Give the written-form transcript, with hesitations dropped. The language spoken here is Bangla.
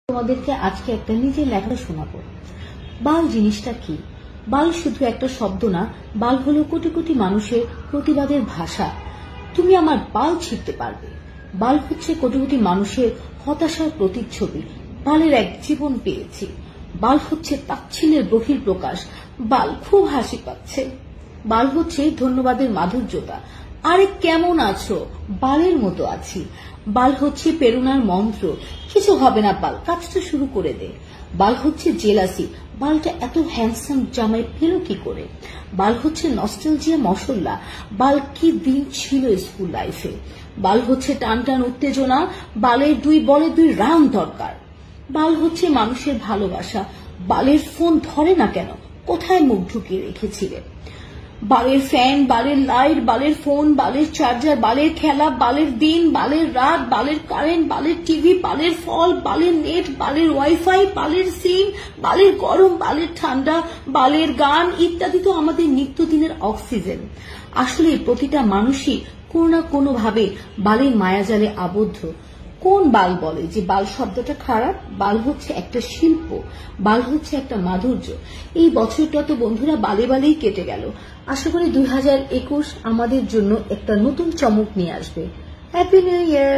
তোমাদেরকে আজকে একটা নিজের লেখা শোনাবো। বাল জিনিসটা কি? বাল শুধু একটা শব্দ না, বাল হলো কোটি কোটি মানুষের প্রতিবাদের ভাষা। তুমি আমার বাল ছিঁড়তে পারবে। বাল হচ্ছে কোটি কোটি মানুষের হতাশার প্রতিচ্ছবি। বালের এক জীবন পেয়েছি। বাল হচ্ছে তাচ্ছিল্যের বহিঃপ্রকাশ। বাল খুব হাসি পাচ্ছে। বাল হচ্ছে ধন্যবাদের মাধুর্যতা। আরে কেমন আছো? বালের মতো আছি। বাল হচ্ছে প্রেরণার মন্ত্র। কিছু হবে না বাল, কাজটা শুরু করে দে। বাল হচ্ছে জেলাসি। বালটা এত হ্যান্ডসাম জামাই পেল কি করে? বাল হচ্ছে নস্টালজিয়া মশলা। বাল কি দিন ছিল স্কুল লাইফে। বাল হচ্ছে টান টান উত্তেজনা। বালের দুই বলে দুই রাউন্ড দরকার। বাল হচ্ছে মানুষের ভালোবাসা। বালের ফোন ধরে না কেন? কোথায় মুখ ঢুকিয়ে রেখেছিলে? বালের ফ্যান, বালের লাইট, বালের ফোন, বালের চার্জার, বালের খেলা, বালের দিন, বালের রাত, বালের কারেন্ট, বালের টিভি, বালের ফল, বালের নেট, বালের ওয়াইফাই, বালের সিম, বালের গরম, বালের ঠান্ডা, বালের গান ইত্যাদি তো আমাদের নিত্যদিনের অক্সিজেন। আসলে প্রতিটা মানুষই কোনো না কোনো ভাবে বালের মায়াজালে আবদ্ধ। কোন বাল বলে যে বাল শব্দটা খারাপ? বাল হচ্ছে একটা শিল্প। বাল হচ্ছে একটা মাধুর্য। এই বছরটা তো বন্ধুরা বালে বালেই কেটে গেল। আশা করি 2021 আমাদের জন্য একটা নতুন চমক নিয়ে আসবে। Happy new year.